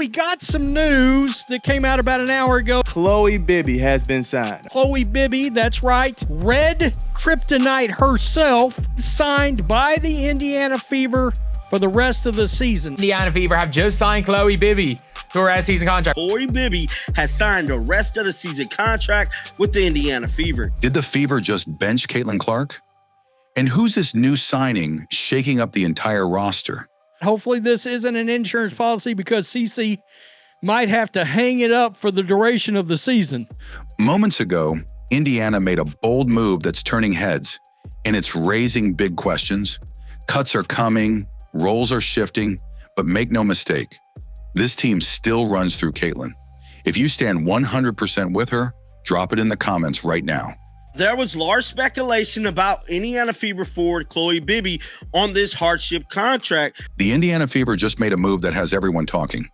we got some news that came out about an hour ago. Chloe Bibby has been signed. Chloe Bibby, that's right. Red Kryptonite herself, signed by the Indiana Fever for the rest of the season. Indiana Fever have just signed Chloe Bibby to her rest season contract. Chloe Bibby has signed the rest of the season contract with the Indiana Fever. Did the Fever just bench Caitlin Clark? And who's this new signing shaking up the entire roster? Hopefully this isn't an insurance policy because CC might have to hang it up for the duration of the season. Moments ago, Indiana made a bold move that's turning heads, and it's raising big questions. Cuts are coming, roles are shifting, but make no mistake, this team still runs through Caitlin. If you stand 100% with her, drop it in the comments right now. There was large speculation about Indiana Fever forward Chloe Bibby on this hardship contract. The Indiana Fever just made a move that has everyone talking.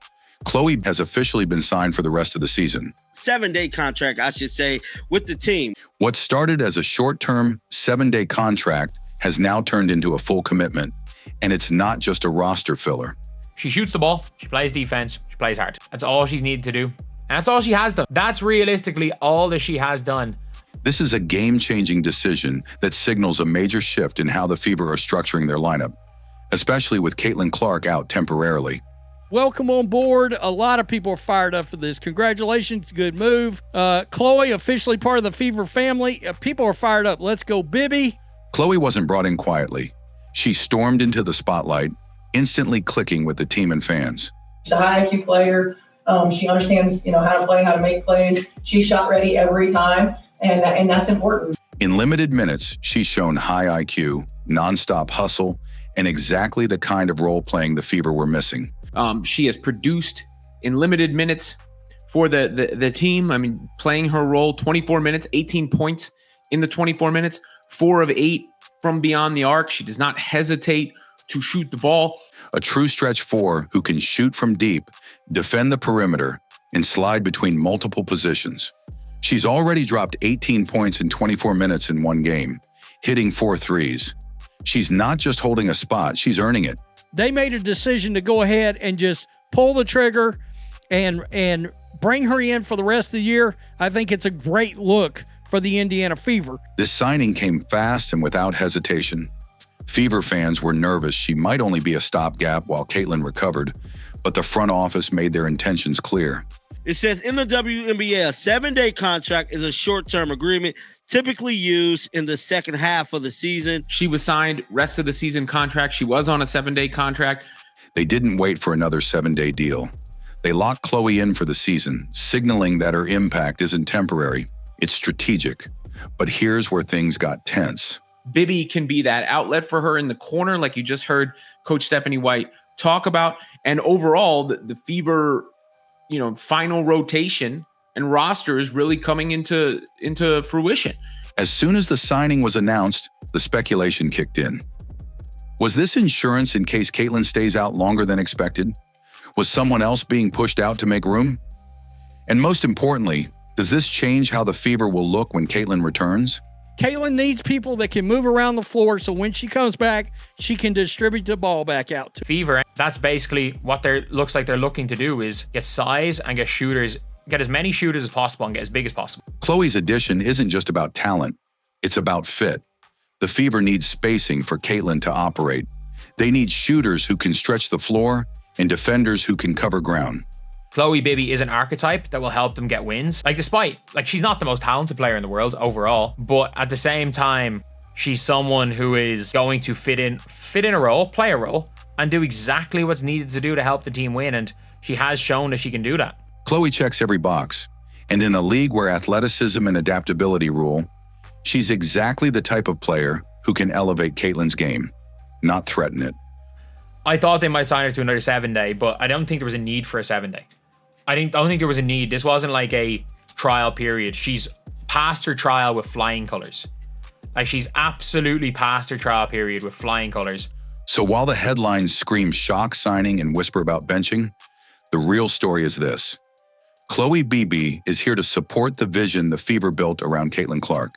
Chloe has officially been signed for the rest of the season. 7-day contract, I should say, with the team. What started as a short-term 7-day contract has now turned into a full commitment, and it's not just a roster filler. She shoots the ball, she plays defense, she plays hard. That's all she's needed to do. And that's all she has done. That's realistically all that she has done. This is a game-changing decision that signals a major shift in how the Fever are structuring their lineup, especially with Caitlin Clark out temporarily. Welcome on board. A lot of people are fired up for this. Congratulations. Good move. Chloe, officially part of the Fever family. People are fired up. Let's go, Bibby. Chloe wasn't brought in quietly. She stormed into the spotlight, instantly clicking with the team and fans. She's a high IQ player. She understands, how to play, how to make plays. She's shot ready every time, and that's important. In limited minutes, she's shown high IQ, nonstop hustle, and exactly the kind of role playing the Fever were missing. She has produced in limited minutes for the team. I mean, playing her role 24 minutes, 18 points in the 24 minutes, 4 of 8 from beyond the arc. She does not hesitate to shoot the ball. A true stretch 4 who can shoot from deep, defend the perimeter, and slide between multiple positions. She's already dropped 18 points in 24 minutes in one game, hitting 4 threes. She's not just holding a spot, she's earning it. They made a decision to go ahead and just pull the trigger and bring her in for the rest of the year. I think it's a great look for the Indiana Fever. This signing came fast and without hesitation. Fever fans were nervous she might only be a stopgap while Caitlin recovered, but the front office made their intentions clear. It says in the WNBA, a 7-day contract is a short-term agreement typically used in the second half of the season. She was signed rest of the season contract. She was on a 7-day contract. They didn't wait for another 7-day deal. They locked Chloe in for the season, signaling that her impact isn't temporary, it's strategic. But here's where things got tense. Bibby can be that outlet for her in the corner, like you just heard Coach Stephanie White talk about. And overall, the Fever, final rotation and roster is really coming into fruition. As soon as the signing was announced, the speculation kicked in. Was this insurance in case Caitlin stays out longer than expected? Was someone else being pushed out to make room? And most importantly, does this change how the Fever will look when Caitlin returns? Caitlin needs people that can move around the floor so when she comes back, she can distribute the ball back out to Fever. That's basically what looks like they're looking to do, is get size and get shooters, get as many shooters as possible and get as big as possible. Chloe's addition isn't just about talent, it's about fit. The Fever needs spacing for Caitlin to operate. They need shooters who can stretch the floor and defenders who can cover ground. Chloe Bibby is an archetype that will help them get wins. She's not the most talented player in the world overall, but at the same time, she's someone who is going to fit in a role, play a role, and do exactly what's needed to do to help the team win, and she has shown that she can do that. Chloe checks every box, and in a league where athleticism and adaptability rule, she's exactly the type of player who can elevate Caitlin's game, not threaten it. I thought they might sign her to another 7-day, but I don't think there was a need for a 7-day. I don't think there was a need. This wasn't like a trial period. She's past her trial with flying colors. She's absolutely past her trial period with flying colors. So while the headlines scream shock signing and whisper about benching, the real story is this. Chloe Bibby is here to support the vision the Fever built around Caitlin Clark.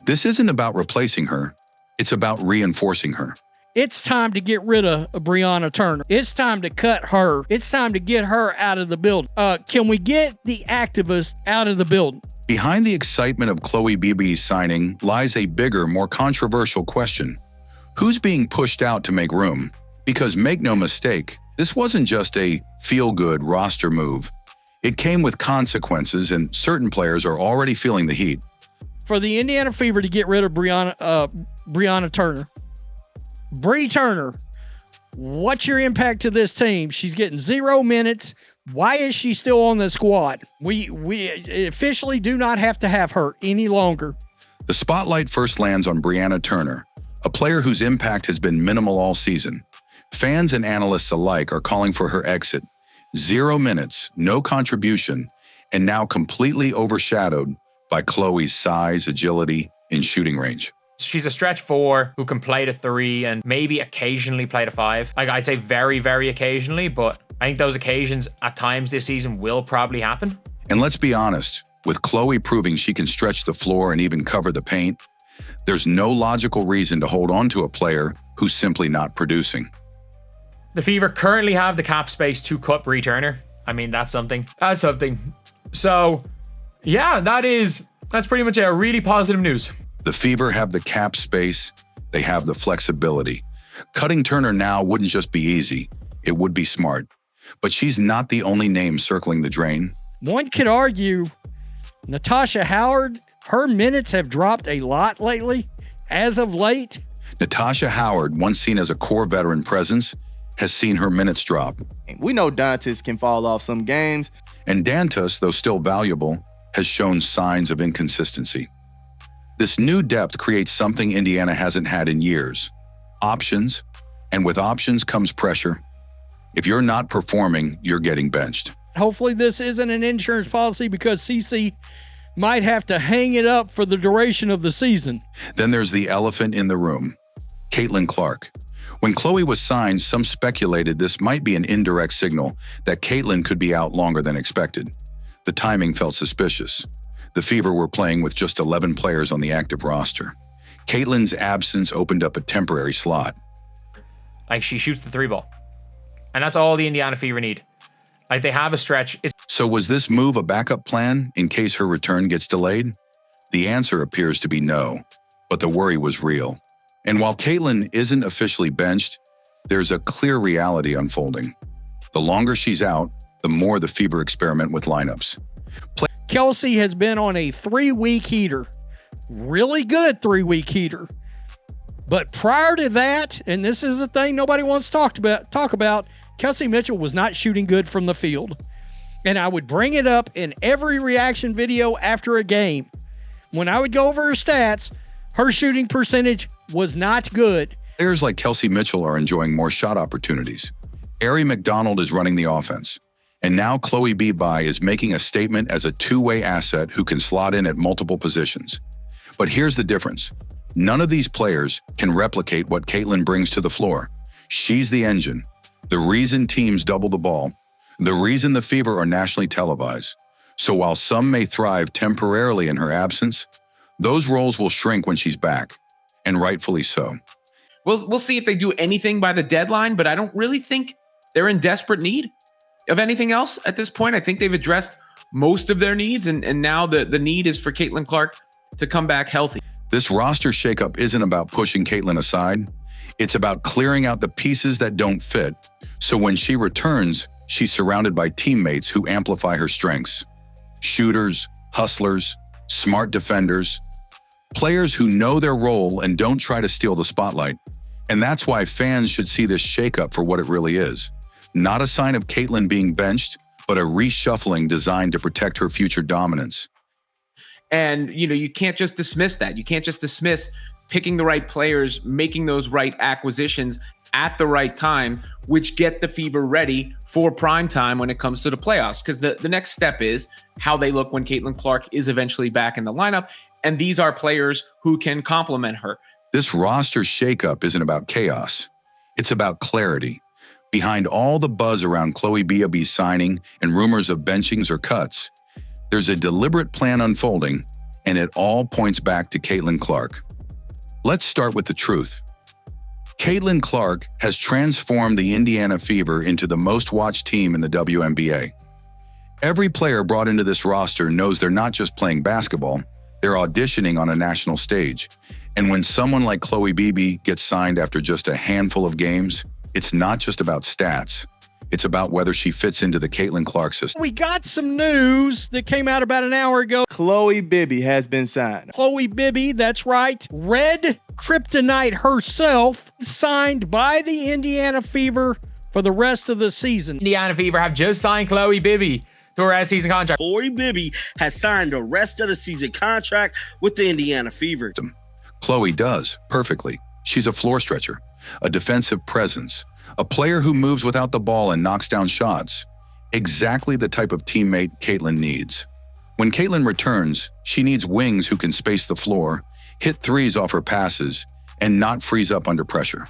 This isn't about replacing her. It's about reinforcing her. It's time to get rid of Brianna Turner. It's time to cut her. It's time to get her out of the building. Can we get the activist out of the building? Behind the excitement of Chloe Beebe's signing lies a bigger, more controversial question. Who's being pushed out to make room? Because make no mistake, this wasn't just a feel-good roster move. It came with consequences, and certain players are already feeling the heat. For the Indiana Fever to get rid of Brianna Turner. Bree Turner, what's your impact to this team? She's getting 0 minutes. Why is she still on the squad? We officially do not have to have her any longer. The spotlight first lands on Brianna Turner, a player whose impact has been minimal all season. Fans and analysts alike are calling for her exit. 0 minutes, no contribution, and now completely overshadowed by Chloe's size, agility, and shooting range. She's a stretch 4 who can play the 3 and maybe occasionally play the 5. Like, I'd say very, very occasionally, but I think those occasions at times this season will probably happen. And let's be honest, with Chloe proving she can stretch the floor and even cover the paint, there's no logical reason to hold on to a player who's simply not producing. The Fever currently have the cap space to cut Bree Turner. I mean, that's something. That's something. So, yeah, that's pretty much really positive news. The Fever have the cap space, they have the flexibility. Cutting Turner now wouldn't just be easy, it would be smart. But she's not the only name circling the drain. One could argue Natasha Howard, her minutes have dropped a lot lately, as of late. Natasha Howard, once seen as a core veteran presence, has seen her minutes drop. We know Dantas can fall off some games. And Dantas, though still valuable, has shown signs of inconsistency. This new depth creates something Indiana hasn't had in years. Options, and with options comes pressure. If you're not performing, you're getting benched. Hopefully this isn't an insurance policy because CC might have to hang it up for the duration of the season. Then there's the elephant in the room, Caitlin Clark. When Chloe was signed, some speculated this might be an indirect signal that Caitlin could be out longer than expected. The timing felt suspicious. The Fever were playing with just 11 players on the active roster. Caitlin's absence opened up a temporary slot. Like, she shoots the 3 ball. And that's all the Indiana Fever need. Like, they have a stretch. So was this move a backup plan in case her return gets delayed? The answer appears to be no, but the worry was real. And while Caitlin isn't officially benched, there's a clear reality unfolding. The longer she's out, the more the Fever experiment with lineups. Kelsey has been on a 3-week heater. Really good 3-week heater. But prior to that, and this is the thing nobody wants to talk about, Kelsey Mitchell was not shooting good from the field. And I would bring it up in every reaction video after a game. When I would go over her stats, her shooting percentage was not good. Players like Kelsey Mitchell are enjoying more shot opportunities. Ari McDonald is running the offense. And now Chloe Beebe is making a statement as a two-way asset who can slot in at multiple positions. But here's the difference. None of these players can replicate what Caitlin brings to the floor. She's the engine, the reason teams double the ball, the reason the Fever are nationally televised. So while some may thrive temporarily in her absence, those roles will shrink when she's back, and rightfully so. We'll see if they do anything by the deadline, but I don't really think they're in desperate need of anything else at this point. I think they've addressed most of their needs, and now the need is for Caitlin Clark to come back healthy. This roster shakeup isn't about pushing Caitlin aside. It's about clearing out the pieces that don't fit, so when she returns, she's surrounded by teammates who amplify her strengths. Shooters, hustlers, smart defenders, players who know their role and don't try to steal the spotlight. And that's why fans should see this shakeup for what it really is. Not a sign of Caitlin being benched, but a reshuffling designed to protect her future dominance. And, you can't just dismiss that. You can't just dismiss picking the right players, making those right acquisitions at the right time, which get the Fever ready for prime time when it comes to the playoffs. Because the next step is how they look when Caitlin Clark is eventually back in the lineup. And these are players who can complement her. This roster shakeup isn't about chaos. It's about clarity. Behind all the buzz around Chloe Beebe's signing and rumors of benchings or cuts, there's a deliberate plan unfolding, and it all points back to Caitlin Clark. Let's start with the truth. Caitlin Clark has transformed the Indiana Fever into the most watched team in the WNBA. Every player brought into this roster knows they're not just playing basketball, they're auditioning on a national stage. And when someone like Chloe Beebe gets signed after just a handful of games, it's not just about stats. It's about whether she fits into the Caitlin Clark system. We got some news that came out about an hour ago. Chloe Beebe has been signed. Chloe Beebe, that's right. Red Kryptonite herself, signed by the Indiana Fever for the rest of the season. Indiana Fever have just signed Chloe Beebe to her season contract. Chloe Beebe has signed the rest of the season contract with the Indiana Fever. Chloe does perfectly. She's a floor stretcher, a defensive presence, a player who moves without the ball and knocks down shots. Exactly the type of teammate Caitlin needs. When Caitlin returns, she needs wings who can space the floor, hit threes off her passes, and not freeze up under pressure.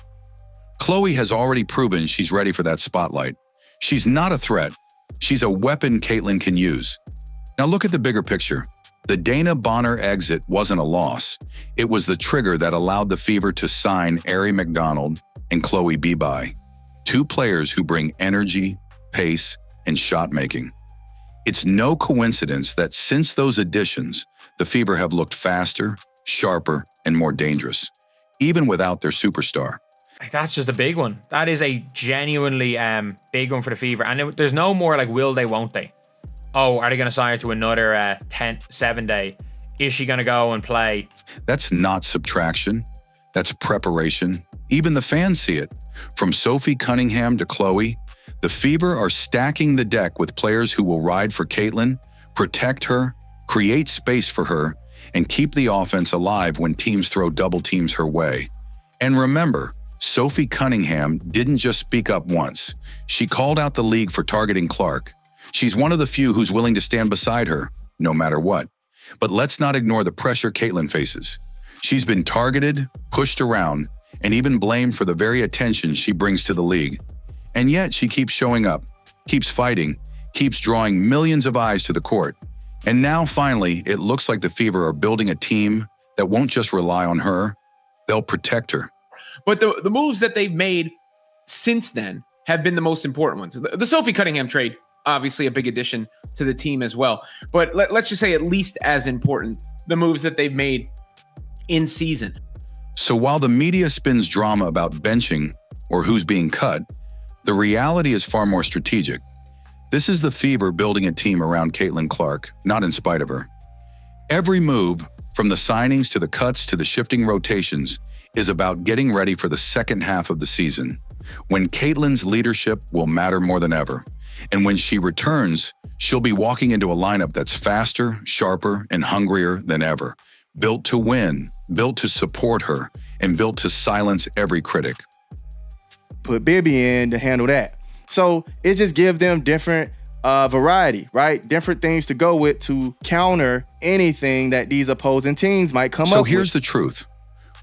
Chloe has already proven she's ready for that spotlight. She's not a threat. She's a weapon Caitlin can use. Now look at the bigger picture. The Dana Bonner exit wasn't a loss. It was the trigger that allowed the Fever to sign Aari McDonald and Chloe Beebe, two players who bring energy, pace, and shot making. It's no coincidence that since those additions, the Fever have looked faster, sharper, and more dangerous, even without their superstar. Like, that's just a big one. That is a genuinely big one for the Fever. And there's no more like, will they, won't they? Oh, are they going to sign her to another 7-day? Is she going to go and play? That's not subtraction. That's preparation. Even the fans see it. From Sophie Cunningham to Chloe, the Fever are stacking the deck with players who will ride for Caitlin, protect her, create space for her, and keep the offense alive when teams throw double teams her way. And remember, Sophie Cunningham didn't just speak up once. She called out the league for targeting Clark. She's one of the few who's willing to stand beside her, no matter what. But let's not ignore the pressure Caitlin faces. She's been targeted, pushed around, and even blamed for the very attention she brings to the league. And yet she keeps showing up, keeps fighting, keeps drawing millions of eyes to the court. And now finally, it looks like the Fever are building a team that won't just rely on her, they'll protect her. But the moves that they've made since then have been the most important ones. The Sophie Cunningham trade, obviously a big addition to the team as well. But let's just say at least as important, the moves that they've made in season. So while the media spins drama about benching or who's being cut, the reality is far more strategic. This is the Fever building a team around Caitlin Clark, not in spite of her. Every move, from the signings to the cuts to the shifting rotations, is about getting ready for the second half of the season, when Caitlin's leadership will matter more than ever. And when she returns, she'll be walking into a lineup that's faster, sharper, and hungrier than ever, built to win, built to support her, and built to silence every critic. Put Bibby in to handle that. So it just gives them different variety, right? Different things to go with to counter anything that these opposing teams might come up with. So here's the truth.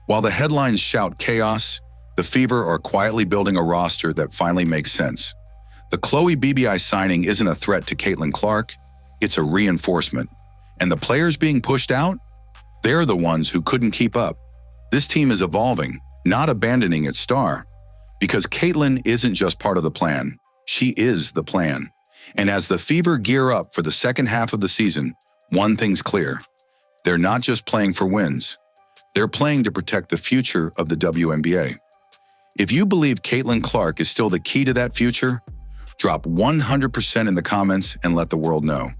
While the headlines shout chaos, the Fever are quietly building a roster that finally makes sense. The Chloe Beebe signing isn't a threat to Caitlin Clark, it's a reinforcement. And the players being pushed out, they're the ones who couldn't keep up. This team is evolving, not abandoning its star. Because Caitlin isn't just part of the plan, she is the plan. And as the Fever gear up for the second half of the season, one thing's clear. They're not just playing for wins. They're playing to protect the future of the WNBA. If you believe Caitlin Clark is still the key to that future, drop 100% in the comments and let the world know.